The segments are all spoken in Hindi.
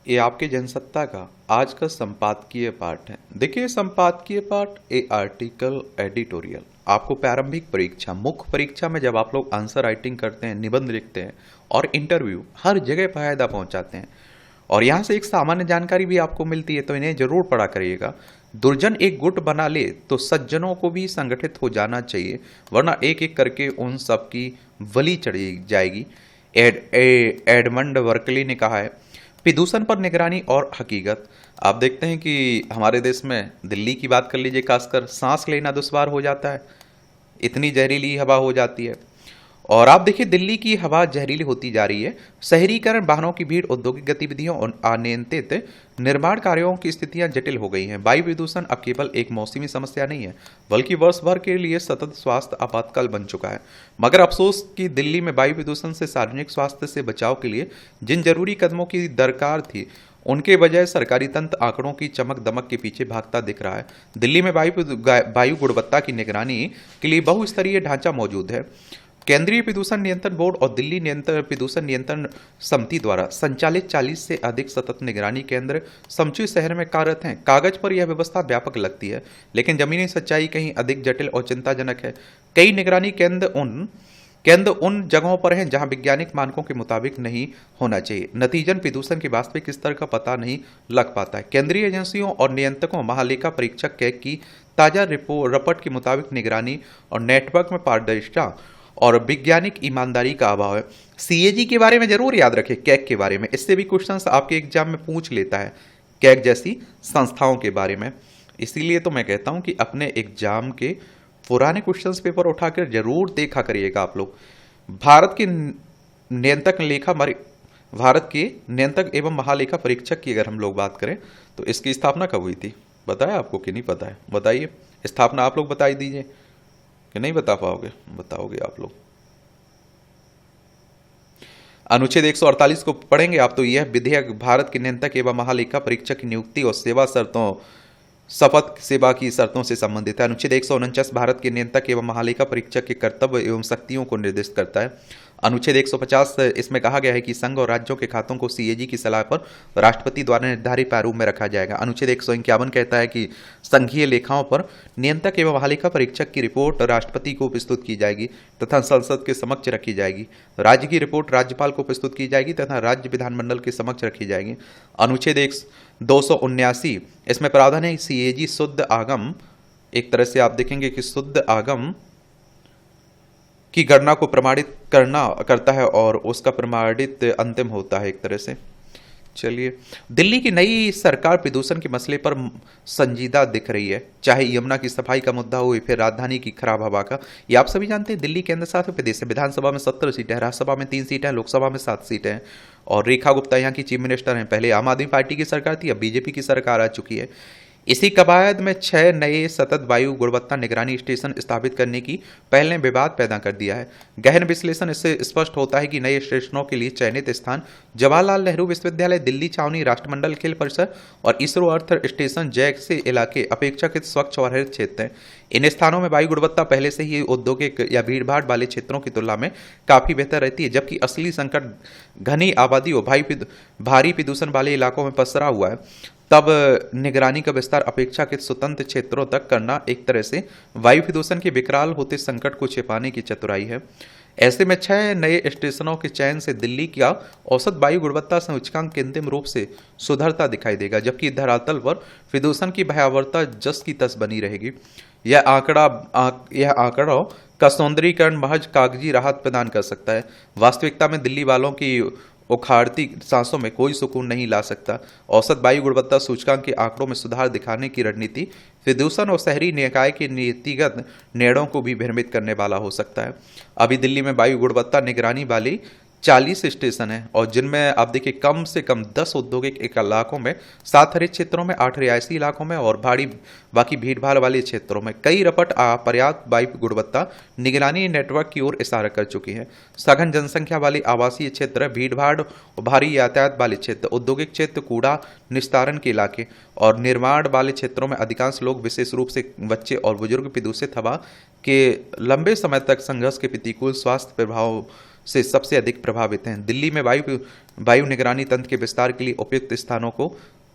ये आपके जनसत्ता का आज का संपादकीय पाठ है। देखिए, संपादकीय पाठ ए आर्टिकल एडिटोरियल आपको प्रारंभिक परीक्षा, मुख्य परीक्षा में जब आप लोग आंसर राइटिंग करते हैं, निबंध लिखते हैं और इंटरव्यू, हर जगह फायदा पहुंचाते हैं। और यहाँ से एक सामान्य जानकारी भी आपको मिलती है, तो इन्हें जरूर पढ़ा करिएगा। दुर्जन एक गुट बना ले तो सज्जनों को भी संगठित हो जाना चाहिए, वरना एक एक करके उन सब की बलि चढ़ी जाएगी। एडमंड वर्कली ने कहा है। प्रदूषण पर निगरानी और हकीकत। आप देखते हैं कि हमारे देश में दिल्ली की बात कर लीजिए, खासकर सांस लेना दुश्वार हो जाता है, इतनी जहरीली हवा हो जाती है। और आप देखिए, दिल्ली की हवा जहरीली होती जा रही है। शहरीकरण, वाहनों की भीड़, औद्योगिक गतिविधियों और अनियंत्रित निर्माण कार्यों की स्थितियां जटिल हो गई हैं। वायु प्रदूषण अब केवल एक मौसमी समस्या नहीं है, बल्कि वर्ष भर के लिए सतत स्वास्थ्य आपातकाल बन चुका है। मगर अफसोस कि दिल्ली में वायु प्रदूषण से सार्वजनिक स्वास्थ्य से बचाव के लिए जिन जरूरी कदमों की दरकार थी, उनके बजाय सरकारी तंत्र आंकड़ों की चमक दमक के पीछे भागता दिख रहा है। दिल्ली में वायु गुणवत्ता की निगरानी के लिए बहुस्तरीय ढांचा मौजूद है। केंद्रीय प्रदूषण नियंत्रण बोर्ड और दिल्ली नियंत्रण प्रदूषण नियंत्रण समिति द्वारा संचालित 40 से अधिक सतत निगरानी केंद्र समूचे शहर में कार्यरत हैं। कागज पर यह व्यवस्था व्यापक लगती है, लेकिन जमीनी सच्चाई कहीं अधिक जटिल और चिंताजनक है। कई निगरानी केंद्र उन जगहों पर हैं जहां वैज्ञानिक मानकों के मुताबिक नहीं होना चाहिए। नतीजन प्रदूषण के वास्तविक स्तर का पता नहीं लग पाता है। केंद्रीय एजेंसियों और नियंत्रकों, महालेखा परीक्षक कैग की ताजा रिपोर्ट के मुताबिक निगरानी और नेटवर्क में पारदर्शिता और वैज्ञानिक ईमानदारी का अभाव है। सीएजी के बारे में जरूर याद रखें, कैग के बारे में, इससे भी क्वेश्चंस आपके एग्जाम में पूछ लेता है, कैग जैसी संस्थाओं के बारे में। इसीलिए तो मैं कहता हूं कि अपने एग्जाम के पुराने क्वेश्चंस पेपर उठाकर जरूर देखा करिएगा आप लोग। भारत के नियंत्रक लेखा भारत के नियंत्रक एवं महालेखा परीक्षक की अगर हम लोग बात करें तो इसकी स्थापना कब हुई थी, बताया आपको कि नहीं पता है? बताइए, स्थापना आप लोग बता दीजिए कि नहीं बता पाओगे? बताओगे आप लोग। अनुच्छेद 148 को पढ़ेंगे आप तो यह विधेयक भारत के नियंत्रक एवं महालेखा परीक्षक की नियुक्ति और शपथ सेवा की शर्तों से संबंधित है। अनुच्छेद 149 भारत के नियंत्रक एवं महालेखा परीक्षक के कर्तव्य एवं शक्तियों को निर्दिष्ट करता है। अनुच्छेद 150 इसमें कहा गया है कि संघ और राज्यों के खातों को सीएजी की सलाह पर राष्ट्रपति द्वारा निर्धारित प्रारूप में रखा जाएगा। अनुच्छेद 151 कहता है कि संघीय लेखाओं पर नियंत्रक एवं महालेखा परीक्षक की रिपोर्ट राष्ट्रपति को प्रस्तुत की जाएगी तथा संसद के समक्ष रखी जाएगी। राज्य की रिपोर्ट राज्यपाल को प्रस्तुत की जाएगी तथा राज्य विधानमंडल के समक्ष रखी जाएगी। अनुच्छेद 279 इसमें प्रावधान है सीएजी शुद्ध आगम, एक तरह से आप देखेंगे कि शुद्ध आगम की गणना को प्रमाणित करता है और उसका प्रमाणित अंतिम होता है एक तरह से। चलिए, दिल्ली की नई सरकार प्रदूषण के मसले पर संजीदा दिख रही है, चाहे यमुना की सफाई का मुद्दा हो या फिर राजधानी की खराब हवा का। ये आप सभी जानते हैं, दिल्ली केंद्र शासित प्रदेश है। विधानसभा में 17 सीटें, राज्यसभा में 3 सीटें, लोकसभा में 7 सीटें हैं। और रेखा गुप्ता यहाँ की चीफ मिनिस्टर हैं। पहले आम आदमी पार्टी की सरकार थी, अब बीजेपी की सरकार आ चुकी है। इसी कवायद में 6 नए सतत वायु गुणवत्ता निगरानी स्टेशन स्थापित करने की पहल ने विवाद पैदा कर दिया है। गहन विश्लेषण इससे स्पष्ट होता है कि नए स्टेशनों के लिए चयनित स्थान जवाहरलाल नेहरू विश्वविद्यालय, दिल्ली छावनी, राष्ट्रमंडल खेल परिसर और इसरो अर्थ स्टेशन जैसे इलाके अपेक्षाकृत स्वच्छ और हरित क्षेत्र हैं। इन स्थानों में वायु गुणवत्ता पहले से ही औद्योगिक या भीड़भाड़ वाले क्षेत्रों की तुलना में काफी बेहतर रहती है, जबकि असली संकट घनी आबादी और भारी प्रदूषण वाले इलाकों में पसरा हुआ है। तब निगरानी का विस्तार अपेक्षाकृत स्वतंत्र क्षेत्रों तक करना एक तरह से वायु प्रदूषण के विकराल होते संकट को छिपाने की चतुराई है। ऐसे में 6 नए स्टेशनों के चयन से दिल्ली का औसत वायु गुणवत्ता सूचकांक कृत्रिम रूप से सुधरता दिखाई देगा, जबकि धरातल पर प्रदूषण की भयावहता जस की तस बनी रहेगी। यह आंकड़ा का सौंदर्यीकरण महज कागजी राहत प्रदान कर सकता है। वास्तविकता में दिल्ली वालों की उखाड़ती सांसों में कोई सुकून नहीं ला सकता। औसत वायु गुणवत्ता सूचकांक के आंकड़ों में सुधार दिखाने की रणनीति प्रदूषण और शहरी निकाय के नीतिगत निर्णयों को भी भ्रमित करने वाला हो सकता है। अभी दिल्ली में वायु गुणवत्ता निगरानी वाली 40 स्टेशन है, और जिनमें आप देखिए कम से कम 10 औद्योगिक इलाकों में, 7 हरित क्षेत्रों में, 8 रिहायशी इलाकों में और बाकी भीड़भाड़ वाले क्षेत्रों में कई रपट पर्याप्त वायु गुणवत्ता निगरानी नेटवर्क की ओर इशारा कर चुकी है। सघन जनसंख्या वाले आवासीय क्षेत्र, भीड़भाड़ और भारी यातायात वाले क्षेत्र, औद्योगिक क्षेत्र, कूड़ा निस्तारण के इलाके और निर्माण वाले क्षेत्रों में अधिकांश लोग, विशेष रूप से बच्चे और बुजुर्ग, प्रदूषित हवा के लंबे समय तक संघर्ष के प्रतिकूल स्वास्थ्य प्रभाव से सबसे अधिक प्रभावित हैं। दिल्ली में वायु निगरानी तंत्र के विस्तार के लिए उपयुक्त स्थानों को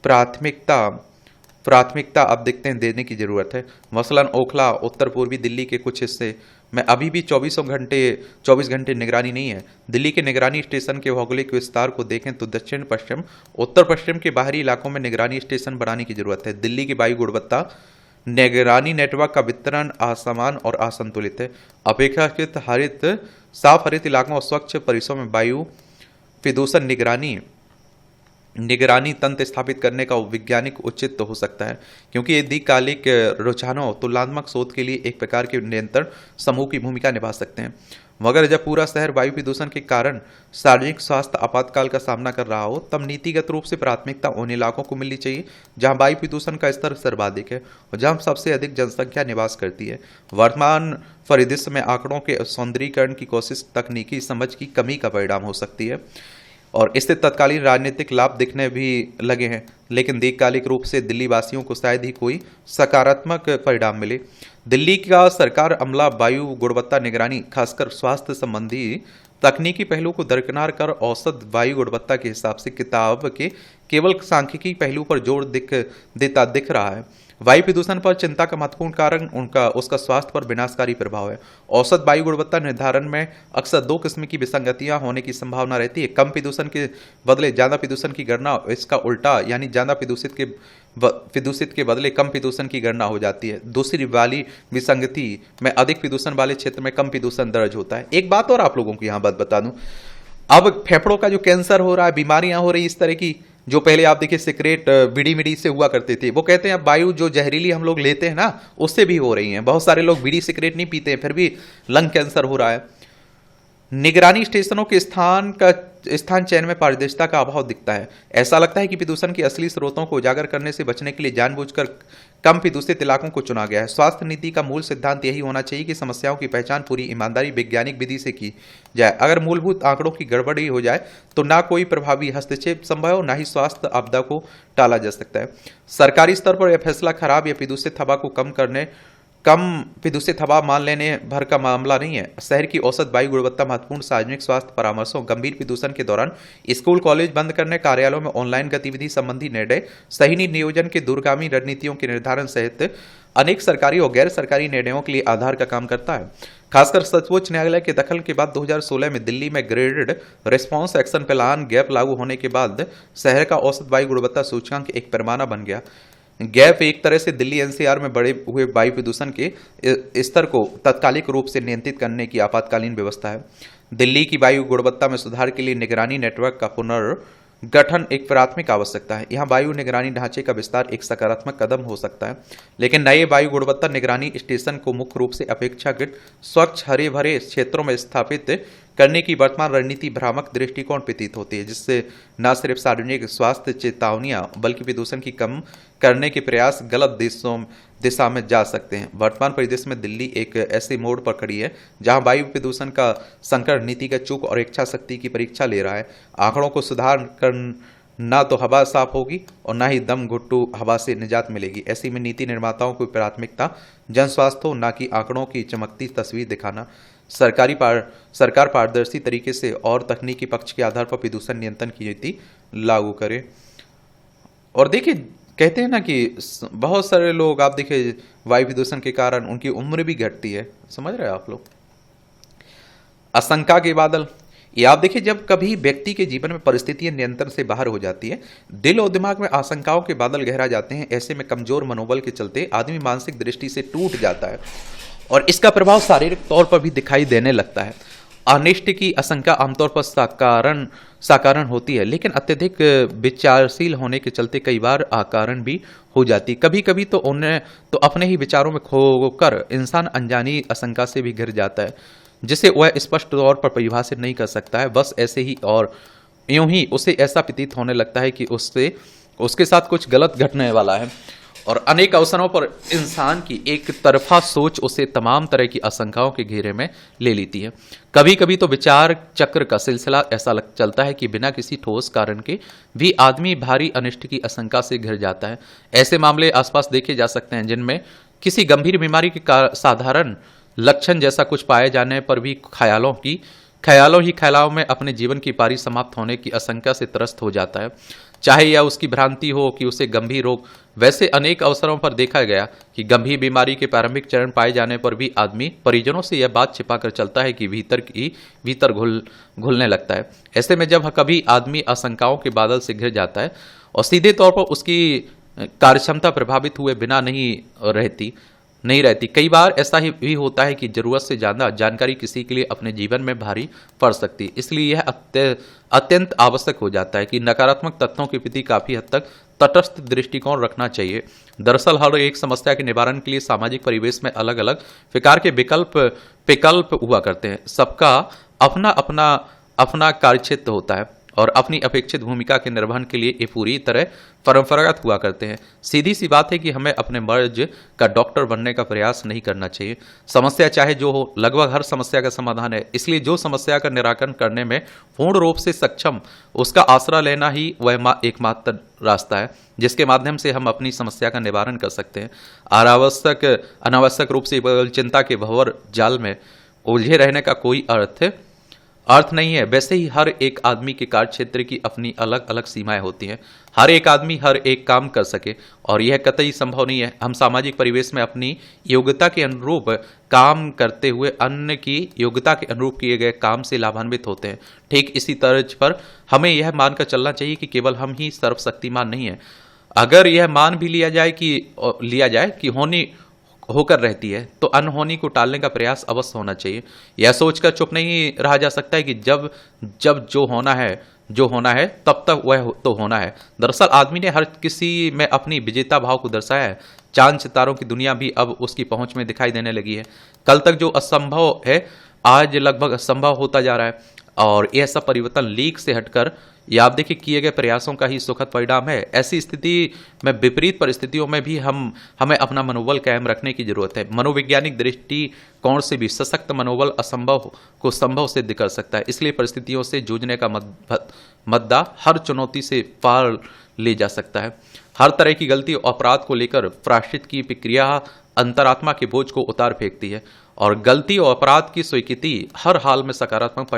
प्राथमिकता अब देखते हैं देने की जरूरत है। मसलन ओखला, उत्तर पूर्वी दिल्ली के कुछ हिस्से में अभी भी 24 घंटे निगरानी नहीं है। दिल्ली के निगरानी स्टेशन के भौगोलिक विस्तार को देखें तो दक्षिण पश्चिम, उत्तर पश्चिम के बाहरी इलाकों में निगरानी स्टेशन बनाने की जरूरत है। दिल्ली की वायु गुणवत्ता निगरानी नेटवर्क का वितरण असमान और असंतुलित है। अपेक्षाकृत साफ हरित इलाकों और स्वच्छ परिसरों में वायु प्रदूषण निगरानी तंत्र स्थापित करने का वैज्ञानिक उचित तो हो सकता है, क्योंकि ये दीर्घकालिक रुझानों तुलनात्मक शोध के लिए एक प्रकार के नियंत्रण समूह की भूमिका निभा सकते हैं। मगर जब पूरा शहर वायु प्रदूषण के कारण सार्वजनिक स्वास्थ्य आपातकाल का सामना कर रहा हो, तब नीतिगत रूप से प्राथमिकता उन इलाकों को मिलनी चाहिए जहां वायु प्रदूषण का स्तर सर्वाधिक है और जहां सबसे अधिक जनसंख्या निवास करती है। वर्तमान परिदृश्य में आंकड़ों के सौंदर्यीकरण की कोशिश तकनीकी समझ की कमी का परिणाम हो सकती है और इससे तत्कालीन राजनीतिक लाभ दिखने भी लगे हैं, लेकिन दीर्घकालिक रूप से दिल्ली वासियों को शायद ही कोई सकारात्मक परिणाम मिले। दिल्ली का सरकार अमला वायु गुणवत्ता निगरानी, खासकर स्वास्थ्य संबंधी तकनीकी पहलू को दरकिनार कर औसत वायु गुणवत्ता के हिसाब से किताब के केवल सांख्यिकी पहलू पर जोर दिख रहा है। वायु प्रदूषण पर चिंता का महत्वपूर्ण कारण उसका स्वास्थ्य पर विनाशकारी प्रभाव है। औसत वायु गुणवत्ता निर्धारण में अक्सर दो किस्म की विसंगतियां होने की संभावना रहती है। कम प्रदूषण के बदले ज्यादा प्रदूषण की गणना, इसका उल्टा यानी ज्यादा प्रदूषित के बदले कम प्रदूषण की गणना हो जाती है। दूसरी वाली विसंगति में अधिक प्रदूषण वाले क्षेत्र में कम प्रदूषण दर्ज होता है। एक बात और आप लोगों को यहाँ बात बता दूं, अब फेफड़ों का जो कैंसर हो रहा है, बीमारियां हो रही इस तरह की, जो पहले आप देखिए सिगरेट बीड़ी मिड़ी से हुआ करते थे, वो कहते हैं अब वायु जो जहरीली हम लोग लेते हैं ना, उससे भी हो रही हैं। बहुत सारे लोग बीड़ी सिगरेट नहीं पीते हैं, फिर भी लंग कैंसर हो रहा है। निगरानी स्टेशनों के स्थान चयन में पारदर्शिता का अभाव दिखता है। ऐसा लगता है कि प्रदूषण के असली स्रोतों को उजागर करने से बचने के लिए जानबूझकर कम प्रदूषित इलाकों को चुना गया है। स्वास्थ्य नीति का मूल सिद्धांत यही होना चाहिए कि समस्याओं की पहचान पूरी ईमानदारी वैज्ञानिक विधि से की जाए। अगर मूलभूत आंकड़ों की गड़बड़ी हो जाए तो ना कोई प्रभावी हस्तक्षेप संभव हो, ना ही स्वास्थ्य आपदा को टाला जा सकता है। सरकारी स्तर पर यह फैसला खराब या प्रदूषित हवा को कम प्रदूषित हवा मान लेने भर का मामला नहीं है। शहर की औसत वायु गुणवत्ता महत्वपूर्ण सार्वजनिक स्वास्थ्य परामर्शों, गंभीर प्रदूषण के दौरान स्कूल कॉलेज बंद करने, कार्यालयों में ऑनलाइन गतिविधि संबंधी निर्णय, सही नियोजन के दूरगामी रणनीतियों के निर्धारण सहित अनेक सरकारी और गैर सरकारी निर्णयों के लिए आधार का काम करता है। खासकर सर्वोच्च न्यायालय के दखल के बाद 2016 में दिल्ली में graded response action plan gap लागू होने के बाद शहर का औसत वायु गुणवत्ता सूचकांक एक पैमाना बन गया। गैप एक तरह से दिल्ली एनसीआर में बढ़े हुए वायु प्रदूषण के स्तर को तात्कालिक रूप से नियंत्रित करने की आपातकालीन व्यवस्था है। दिल्ली की वायु गुणवत्ता में सुधार के लिए निगरानी नेटवर्क का पुनर्गठन एक प्राथमिक आवश्यकता है। यहाँ वायु निगरानी ढांचे का विस्तार एक सकारात्मक कदम हो सकता है, लेकिन नए वायु गुणवत्ता निगरानी स्टेशन को मुख्य रूप से अपेक्षाकृत स्वच्छ हरे भरे क्षेत्रों में स्थापित करने की वर्तमान रणनीति भ्रामक दृष्टिकोण प्रतीत होती है, जिससे न सिर्फ सार्वजनिक स्वास्थ्य चेतावनियां बल्कि प्रदूषण की कम करने के प्रयास गलत दिशा में जा सकते हैं। वर्तमान परिदृश्य में दिल्ली एक ऐसे मोड़ पर खड़ी है जहां वायु प्रदूषण का संकट नीतिगत चूक और इच्छा शक्ति की परीक्षा ले रहा है। आंकड़ों को सुधार कर ना तो हवा साफ होगी और ना ही दम घुट्टू हवा से निजात मिलेगी। ऐसी में नीति निर्माताओं की प्राथमिकता जन स्वास्थ्य हो, ना कि आंकड़ों की चमकती तस्वीर दिखाना। सरकार पारदर्शी तरीके से और तकनीकी पक्ष के आधार पर प्रदूषण नियंत्रण की नीति लागू करे। और देखिए, कहते हैं ना कि बहुत सारे लोग आप देखिए वायु प्रदूषण के कारण उनकी उम्र भी घटती है। समझ रहे हैं आप लोग? आशंका के बादल, ये आप देखिए, जब कभी व्यक्ति के जीवन में परिस्थितियां नियंत्रण से बाहर हो जाती है, दिल और दिमाग में आशंकाओं के बादल गहरा जाते हैं। ऐसे में कमजोर मनोबल के चलते आदमी मानसिक दृष्टि से टूट जाता है और इसका प्रभाव शारीरिक तौर पर भी दिखाई देने लगता है। अनिष्ट की आशंका आमतौर पर साकारण होती है, लेकिन अत्यधिक विचारशील होने के चलते कई बार अकारण भी हो जाती है। कभी कभी तो अपने ही विचारों में खोकर इंसान अनजानी आशंका से भी घिर जाता है, जिसे वह स्पष्ट तौर पर परिभाषित नहीं कर सकता है। बस ऐसे ही और यूं ही उसे ऐसा प्रतीत होने लगता है कि उसके साथ कुछ गलत घटने वाला है। और अनेक अवसरों पर इंसान की एक तरफा सोच उसे तमाम तरह की आशंकाओं के घेरे में ले लेती है। कभी कभी तो विचार चक्र का सिलसिला ऐसा चलता है कि बिना किसी ठोस कारण के भी आदमी भारी अनिष्ट की आशंका से घिर जाता है। ऐसे मामले आसपास देखे जा सकते हैं जिनमें किसी गंभीर बीमारी के साधारण लक्षण जैसा कुछ पाए जाने पर भी ख्यालों की ख्यालों ही ख्यालों में अपने जीवन की पारी समाप्त होने की आशंका से त्रस्त हो जाता है। चाहे यह उसकी भ्रांति हो कि उसे गंभीर रोग, वैसे अनेक अवसरों पर देखा गया कि गंभीर बीमारी के प्रारंभिक चरण पाए जाने पर भी आदमी परिजनों से यह बात छिपाकर चलता है कि भीतर घुलने लगता है। ऐसे में जब कभी आदमी आशंकाओं के बादल से घिर जाता है और सीधे तौर पर उसकी कार्यक्षमता प्रभावित हुए बिना नहीं रहती। कई बार ऐसा ही भी होता है कि जरूरत से ज्यादा जानकारी किसी के लिए अपने जीवन में भारी पड़ सकती है। इसलिए यह अत्यंत आवश्यक हो जाता है कि नकारात्मक तत्वों के प्रति काफी हद तक तटस्थ दृष्टिकोण रखना चाहिए। दरअसल हर एक समस्या के निवारण के लिए सामाजिक परिवेश में अलग अलग प्रकार के विकल्प हुआ करते हैं। सबका अपना अपना अपना कार्यक्षेत्र होता है और अपनी अपेक्षित भूमिका के निर्वहन के लिए ये पूरी तरह परंपरागत हुआ करते हैं। सीधी सी बात है कि हमें अपने मर्ज का डॉक्टर बनने का प्रयास नहीं करना चाहिए। समस्या चाहे जो हो, लगभग हर समस्या का समाधान है। इसलिए जो समस्या का निराकरण करने में पूर्ण रूप से सक्षम, उसका आसरा लेना ही वह एकमात्र रास्ता है जिसके माध्यम से हम अपनी समस्या का निवारण कर सकते हैं। अनावश्यक रूप से चिंता के भंवर जाल में उलझे रहने का कोई अर्थ नहीं है। वैसे ही हर एक आदमी के कार्य क्षेत्र की अपनी अलग अलग सीमाएं होती हैं। हर एक आदमी हर एक काम कर सके और यह कतई संभव नहीं है। हम सामाजिक परिवेश में अपनी योग्यता के अनुरूप काम करते हुए अन्य की योग्यता के अनुरूप किए गए काम से लाभान्वित होते हैं। ठीक इसी तर्ज पर हमें यह मानकर चलना चाहिए कि केवल हम ही सर्वशक्तिमान नहीं है। अगर यह मान भी लिया जाए कि होनी होकर रहती है तो अनहोनी को टालने का प्रयास अवश्य होना चाहिए। यह सोचकर चुप नहीं रहा जा सकता है कि जब जब जो होना है तब तक वह तो होना है। दरअसल आदमी ने हर किसी में अपनी विजेता भाव को दर्शाया है। चांद सितारों की दुनिया भी अब उसकी पहुंच में दिखाई देने लगी है। कल तक जो असंभव है आज लगभग असंभव होता जा रहा है और यह सब परिवर्तन लीक से हटकर या आप देखिए किए गए प्रयासों का ही सुखद परिणाम है। ऐसी स्थिति में विपरीत परिस्थितियों में भी हमें अपना मनोबल कायम रखने की जरूरत है। मनोवैज्ञानिक दृष्टिकोण से भी सशक्त मनोबल असंभव को संभव सिद्ध कर सकता है। इसलिए परिस्थितियों से जूझने का मद्दा हर चुनौती से पार ले जा सकता है। हर तरह की गलती और अपराध को लेकर प्रायश्चित की प्रक्रिया अंतरात्मा के बोझ को उतार फेंकती है और गलती और अपराध की स्वीकृति हर हाल में सकारात्मक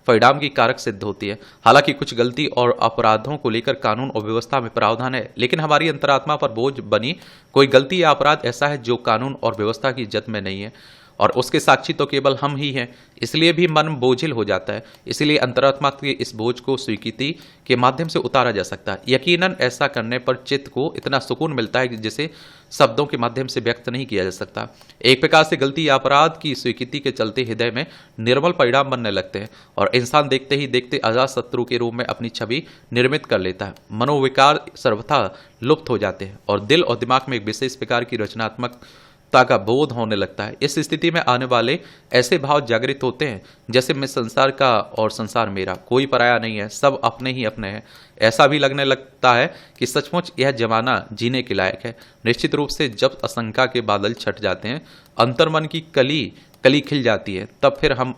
परिणाम की कारक सिद्ध होती है। हालांकि कुछ गलती और अपराधों को लेकर कानून और व्यवस्था में प्रावधान है, लेकिन हमारी अंतरात्मा पर बोझ बनी कोई गलती या अपराध ऐसा है जो कानून और व्यवस्था की इज्जत में नहीं है और उसके साक्षी तो केवल हम ही हैं। इसलिए भी मन बोझिल हो जाता है। इसलिए अंतरात्मा के इस बोझ को स्वीकृति के माध्यम से उतारा जा सकता है। यकीनन ऐसा करने पर चित्त को इतना सुकून मिलता है कि जिसे शब्दों के माध्यम से व्यक्त नहीं किया जा सकता। एक प्रकार से गलती या अपराध की स्वीकृति के चलते हृदय में निर्मल परिणाम बनने लगते हैं और इंसान देखते ही देखते अजात शत्रु के रूप में अपनी छवि निर्मित कर लेता है। मनोविकार सर्वथा लुप्त हो जाते हैं और दिल और दिमाग में एक विशेष प्रकार की रचनात्मकता का बोध होने लगता है। इस स्थिति में आने वाले ऐसे भाव जागृत होते हैं जैसे मैं संसार का और संसार मेरा, कोई पराया नहीं है, सब अपने ही अपने हैं। ऐसा भी लगने लगता है कि सचमुच यह जमाना जीने के लायक है। निश्चित रूप से जब आशंका के बादल छट जाते हैं, अंतर्मन की कली खिल जाती है, तब फिर हम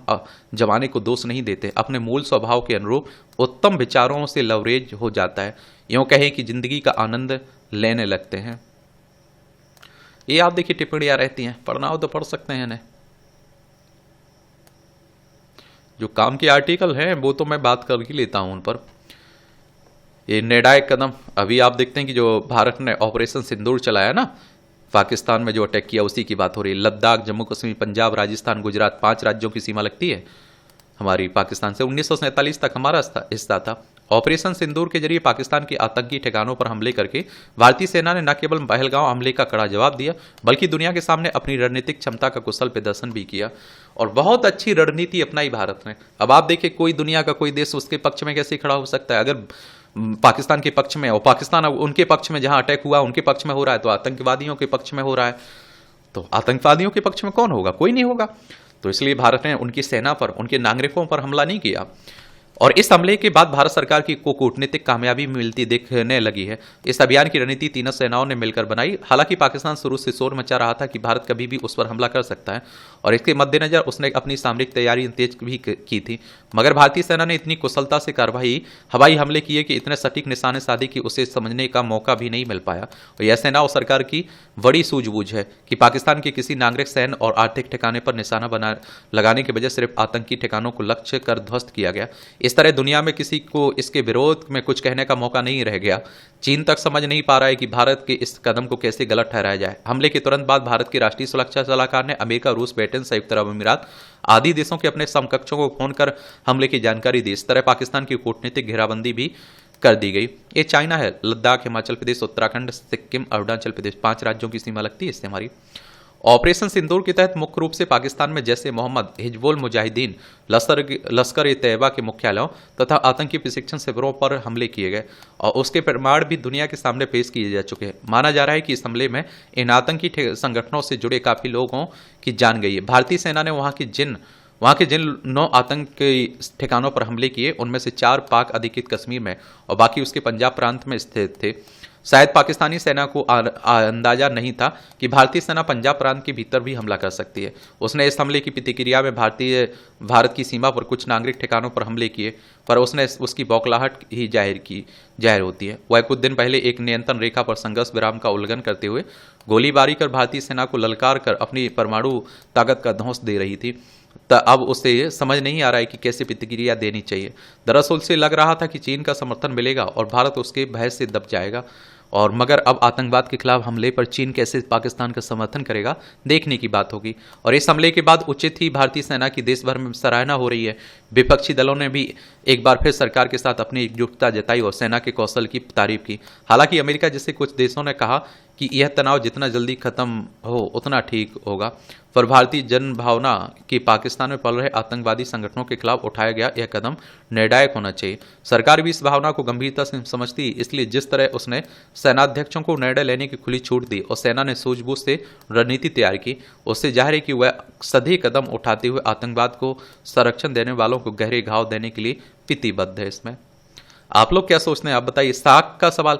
जमाने को दोष नहीं देते, अपने मूल स्वभाव के अनुरूप उत्तम विचारों से लवरेज हो जाता है। यूं कहें कि जिंदगी का आनंद लेने लगते हैं। ये आप देखिए टिप्पणियां रहती हैं, पढ़ना हो तो पढ़ सकते हैं इन्हें। जो काम के आर्टिकल हैं वो तो मैं बात कर ही लेता हूं उन पर। ये निर्णायक कदम अभी आप देखते हैं कि जो भारत ने ऑपरेशन सिंदूर चलाया ना, पाकिस्तान में जो अटैक किया उसी की बात हो रही है। लद्दाख, जम्मू कश्मीर, पंजाब, राजस्थान, गुजरात, 5 राज्यों की सीमा लगती है हमारी पाकिस्तान से। 1947 तक हमारा हिस्सा था। ऑपरेशन सिंदूर के जरिए पाकिस्तान के आतंकी ठिकानों पर हमले करके भारतीय सेना ने न केवल पहलगांव हमले का कड़ा जवाब दिया, बल्कि दुनिया के सामने अपनी रणनीतिक क्षमता का कुशल प्रदर्शन भी किया और बहुत अच्छी रणनीति अपनाई भारत ने। अब आप देखिए कोई दुनिया का कोई देश उसके पक्ष में कैसे खड़ा हो सकता है? अगर पाकिस्तान के पक्ष में और पाकिस्तान उनके पक्ष में, जहां अटैक हुआ उनके पक्ष में हो रहा है, तो आतंकवादियों के पक्ष में हो रहा है, तो आतंकवादियों के पक्ष में कौन होगा? कोई नहीं होगा। तो इसलिए भारत ने उनकी सेना पर, उनके नागरिकों पर हमला नहीं किया और इस हमले के बाद भारत सरकार की को कूटनीतिक कामयाबी मिलती दिखने लगी है। इस अभियान की रणनीति तीनों सेनाओं ने मिलकर बनाई। हालांकि पाकिस्तान शुरू से शोर मचा रहा था कि भारत कभी भी उस पर हमला कर सकता है और इसके मद्देनजर उसने अपनी सामरिक तैयारी तेज भी की थी। मगर भारतीय सेना ने इतनी कुशलता से हवाई हमले किए कि इतने सटीक निशाने साधे कि उसे समझने का मौका भी नहीं मिल पाया। और यह सेना और सरकार की बड़ी सूझबूझ है कि पाकिस्तान के किसी नागरिक सैन्य और आर्थिक ठिकाने पर निशाना लगाने के बजाय सिर्फ आतंकी ठिकानों को लक्ष्य कर ध्वस्त किया गया। इस तरह दुनिया में किसी को इसके विरोध में कुछ कहने का मौका नहीं रह गया। चीन तक समझ नहीं पा रहा है कि भारत के इस कदम को कैसे गलत ठहराया जाए। हमले के तुरंत बाद भारत के राष्ट्रीय सुरक्षा सलाहकार ने अमेरिका, रूस, ब्रिटेन, संयुक्त अरब अमीरात आदि देशों के अपने समकक्षों को फोन कर हमले की जानकारी दी। इस तरह पाकिस्तान की कूटनीतिक घेराबंदी भी कर दी गई। ये चाइना है। लद्दाख, हिमाचल प्रदेश, उत्तराखंड, सिक्किम, अरुणाचल प्रदेश 5 राज्यों की सीमा लगती है इससे हमारी। ऑपरेशन सिंदूर के तहत मुख्य रूप से पाकिस्तान में जैसे मोहम्मद, हिजबुल मुजाहिदीन, लश्कर-ए-तैयबा के मुख्यालयों तथा आतंकी प्रशिक्षण शिविरों पर हमले किए गए और उसके प्रमाण भी दुनिया के सामने पेश किए जा चुके हैं। माना जा रहा है कि इस हमले में इन आतंकी संगठनों से जुड़े काफी लोगों की जान गई है। भारतीय सेना ने वहां के जिन 9 आतंकी ठिकानों पर हमले किए उनमें से 4 पाक अधिकृत कश्मीर में और बाकी उसके पंजाब प्रांत में स्थित थे। शायद पाकिस्तानी सेना को अंदाजा नहीं था कि भारतीय सेना पंजाब प्रांत के भीतर भी हमला कर सकती है। उसने इस हमले की प्रतिक्रिया में भारत की सीमा पर कुछ नागरिक ठिकानों पर हमले किए, पर उसने उसकी बौखलाहट ही जाहिर होती है। वह कुछ दिन पहले एक नियंत्रण रेखा पर संघर्ष विराम का उल्लंघन करते हुए गोलीबारी कर भारतीय सेना को ललकार कर अपनी परमाणु ताकत का ध्वंस दे रही थी। अब उसे समझ नहीं आ रहा है कि कैसे प्रतिक्रिया देनी चाहिए। दरअसल उसे लग रहा था कि चीन का समर्थन मिलेगा और भारत उसके भय से दब जाएगा, और मगर अब आतंकवाद के खिलाफ हमले पर चीन कैसे पाकिस्तान का समर्थन करेगा, देखने की बात होगी। और इस हमले के बाद उचित ही भारतीय सेना की देश भर में सराहना हो रही है। विपक्षी दलों ने भी एक बार फिर सरकार के साथ अपनी एकजुटता जताई और सेना के कौशल की तारीफ की। हालांकि अमेरिका जैसे कुछ देशों ने कहा कि यह तनाव जितना जल्दी खत्म हो उतना ठीक होगा, पर भारतीय जन भावना कि पाकिस्तान में पल रहे आतंकवादी संगठनों के खिलाफ उठाया गया यह कदम निर्णायक होना चाहिए। सरकार भी इस भावना को गंभीरता से समझती, इसलिए जिस तरह उसने सेनाध्यक्षों को निर्णय लेने की खुली छूट दी और सेना ने सूझबूझ से रणनीति तैयार की, उससे जाहिर है कि वह सभी कदम उठाते हुए आतंकवाद को संरक्षण देने वालों को गहरे घाव देने के लिए प्रतिबद्ध है। इसमें आप लोग क्या सोचते हैं, आप बताइए। साख का सवाल,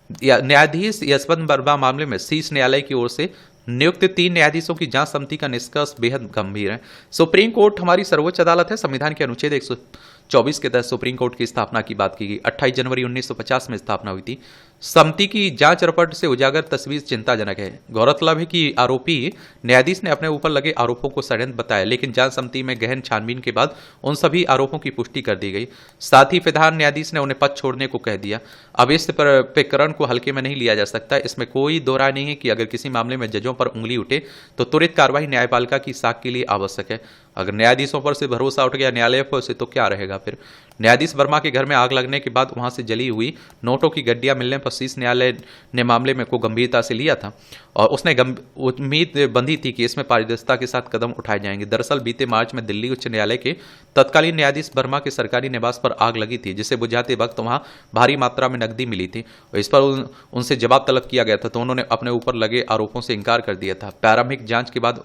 न्यायाधीश यशवंत वर्मा मामले में शीर्ष न्यायालय की ओर से नियुक्त 3 न्यायाधीशों की जांच समिति का निष्कर्ष बेहद गंभीर है। सुप्रीम कोर्ट हमारी सर्वोच्च अदालत है। संविधान के अनुच्छेद 124 के तहत सुप्रीम कोर्ट की स्थापना की बात की गई। 28 जनवरी 1950 में स्थापना हुई थी। समिति की जांच रिपोर्ट से उजागर तस्वीर चिंताजनक है। गौरतलब है कि आरोपी न्यायाधीश ने अपने ऊपर लगे आरोपों को षड्यंत्र बताया, लेकिन जांच समिति में गहन छानबीन के बाद उन सभी आरोपों की पुष्टि कर दी गई। साथ ही प्रधान न्यायाधीश ने उन्हें पद छोड़ने को कह दिया। अब इस प्रकरण को हल्के में नहीं लिया जा सकता। इसमें कोई दो राय नहीं है कि अगर किसी मामले में जजों पर उंगली उठे तो त्वरित कार्रवाई न्यायपालिका की साख के लिए आवश्यक है। अगर न्यायाधीशों पर से भरोसा उठ गया न्यायालय पर से, तो क्या रहेगा फिर। न्यायाधीश वर्मा के घर में आग लगने के बाद वहां से जली हुई नोटों की गड्डियां मिलने पर शीर्ष न्यायालय ने मामले में को गंभीरता से लिया था और उसने उम्मीद बंधी थी कि इसमें पारदर्शिता के साथ कदम उठाए जाएंगे। दरअसल बीते मार्च में दिल्ली उच्च न्यायालय के तत्कालीन न्यायाधीश वर्मा के सरकारी निवास पर आग लगी थी, जिसे बुझाते वक्त वहां भारी मात्रा में नकदी मिली थी और इस पर उनसे जवाब तलब किया गया था, तो उन्होंने अपने ऊपर लगे आरोपों से इंकार कर दिया था। प्रारंभिक जांच के बाद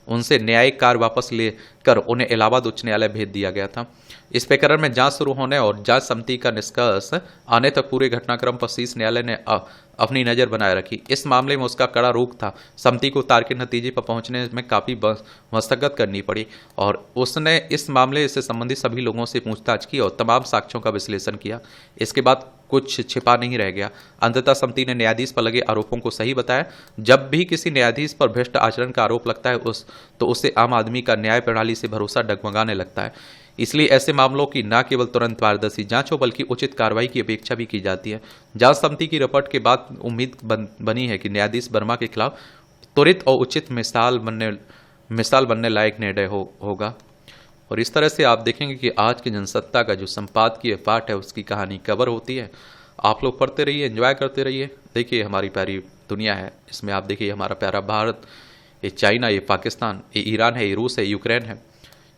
उनसे न्यायिक कार्य वापस लेकर उन्हें इलाहाबाद उच्च न्यायालय भेज दिया गया था। इस प्रकरण में जांच शुरू होने और जांच समिति का निष्कर्ष आने तक पूरे घटनाक्रम पर शीर्ष न्यायालय ने अपनी नजर बनाए रखी। इस मामले में उसका कड़ा रुख था। समिति को तार्किक नतीजे पर पहुंचने में काफी मशक्कत करनी पड़ी और उसने इस मामले से संबंधित सभी लोगों से पूछताछ की और तमाम साक्ष्यों का विश्लेषण किया। इसके बाद कुछ छिपा नहीं रह गया। अंततः समिति ने न्यायाधीश पर लगे आरोपों को सही बताया। जब भी किसी न्यायाधीश पर भ्रष्ट आचरण का आरोप लगता है तो उससे आम आदमी का न्याय प्रणाली से भरोसा डगमगाने लगता है। इसलिए ऐसे मामलों की न केवल तुरंत पारदर्शी जांच हो बल्कि उचित कार्रवाई की अपेक्षा भी की जाती है। जांच समिति की रिपोर्ट के बाद उम्मीद बनी है कि न्यायाधीश वर्मा के खिलाफ त्वरित और उचित मिसाल बनने लायक निर्णय होगा। और इस तरह से आप देखेंगे कि आज की जनसत्ता का जो संपादकीय पाठ है उसकी कहानी कवर होती है। आप लोग पढ़ते रहिए, एंजॉय करते रहिए। देखिए हमारी प्यारी दुनिया है, इसमें आप देखिए हमारा प्यारा भारत, ये चाइना, ये पाकिस्तान, ये ईरान है, ये रूस है, यूक्रेन है।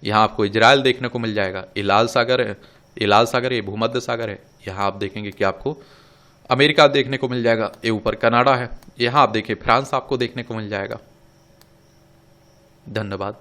यहाँ आपको इजराइल देखने को मिल जाएगा। ये लाल सागर है, ये भूमध्य सागर है। यहाँ आप देखेंगे कि आपको अमेरिका देखने को मिल जाएगा। ये ऊपर कनाडा है। यहाँ आप देखिए फ्रांस आपको देखने को मिल जाएगा। धन्यवाद।